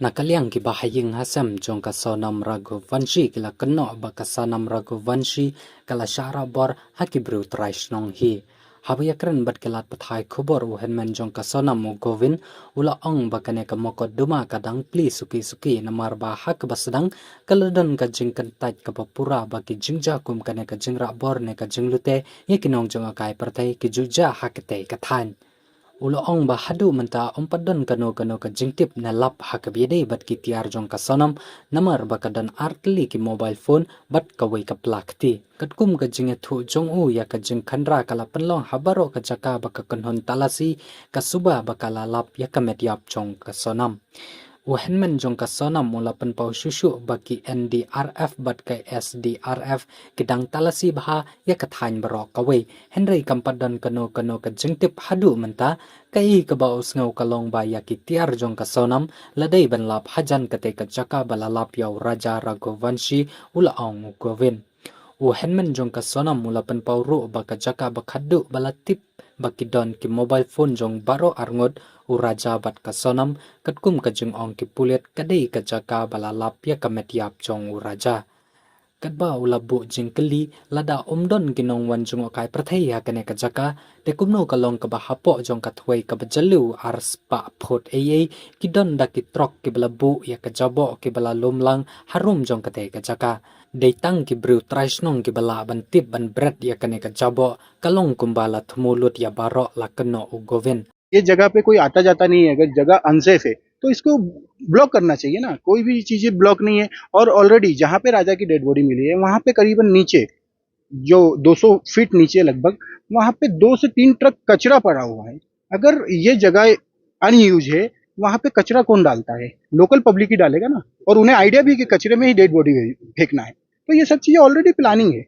Nakaliang ki bahaying hasam jong ka Sonam Raghuvanshi kila Kynnoh ba ka Sonam Raghuvanshi kala syara bor hakibru Trai Shnong hi. Habuyakren bat kelat pathai khubor u Hynmen jong ka Sonam u Govin ula ong ba kane ka mokot duma kadang pli suki namar ba hak basdang kaladon ka jingkan tait ka papura ba ki jingja kum kane ka jingra bor ne ka jinglute yekinong jong akai partai ki juja hakte ka than. Ulo ong ba hadu menta umpadon kano ka jingtip na lap hakabide bat ki tiar jong ka Sonam namar ba kadan artli ki mobile phone bat kawai ka plakti katkum ka jinge thu jong u ya ka jing khandra kala penlong habaro ka jaka ba ka kanhon talasi ka suba ba kala lap ya ka medyap jong ka Sonam. Hynmen jong ka Sonam mula penpau susu baki NDRF bat ka SDRF kidang talasi baha ya kathain barok kawai Henry kampadon kano ka jingtip hadu menta kai ka baus ngau kalong ba ya ki tiar jong ka Sonam ladai ban lap hajan kate ka jaka balalap yaw Raja Raghuvanshi ula ong Govin. Hynmen jong ka Sonam mula penpau ru ba ka jaka bakhadu balatip baki don ki mobile phone jong baro arngot u Raja bat ka Sonam katkum ka jing ong ki pulet kadai ka jaka balalap ya ka metyap jong u Raja. Kadba ulabu jingkeli lada umdon ginong wan jong akai prathai ya kane ka jaka de kumno kalong ka bahapo jong ka thwai ka bajalu ars pa phot ei kidon da ki trok ki balabu ya ka jabo ki bala lumlang Harum jong kate ka jaka de tang ki bru Trai Shnong ki bala ban tip ban bret ya kane ka jabo kalong kumbala thumulut ya baro la Kynnoh u Govin. ये जगह पे कोई आता जाता नहीं है, अगर जगह अनसेफ है तो इसको ब्लॉक करना चाहिए ना, कोई भी चीजें ब्लॉक नहीं है। और ऑलरेडी जहाँ पे राजा की डेड बॉडी मिली है वहां पे करीबन नीचे जो 200 फीट नीचे लगभग वहां पे 2 से 3 ट्रक कचरा पड़ा हुआ है। अगर ये जगह अनयूज है वहां पे कचरा कौन डालता है? लोकल पब्लिक ही डालेगा ना, और उन्हें आइडिया भी कि कचरे में ही डेड बॉडी फेंकना है। तो ये सब चीजें ऑलरेडी प्लानिंग है।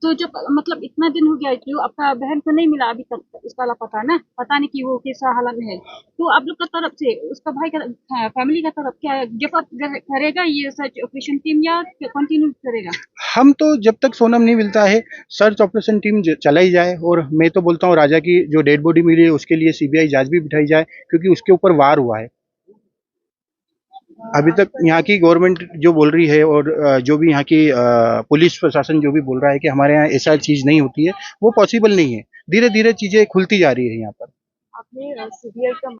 तो जब मतलब इतना दिन हो गया जो आपका बहन को नहीं मिला अभी तक इसका पता ना, पता नहीं कि वो कैसा हालत में है, तो आप लोग का तरफ से उसका भाई का फैमिली का तरफ क्या गिव अप करेगा ये सर्च ऑपरेशन टीम या कंटिन्यू करेगा? हम तो जब तक सोनम नहीं मिलता है सर्च ऑपरेशन टीम चला ही जाए, और मैं तो बोलता हूँ राजा की जो डेड बॉडी मिली है उसके लिए सीबीआई जांच भी बिठाई जाए, क्योंकि उसके ऊपर वार हुआ है। अभी तक यहाँ की गवर्नमेंट जो बोल रही है और जो भी यहाँ की पुलिस प्रशासन जो भी बोल रहा है कि हमारे यहाँ ऐसा चीज नहीं होती है, वो पॉसिबल नहीं है। धीरे धीरे चीजें खुलती जा रही है यहाँ पर। आपने सीबीआई का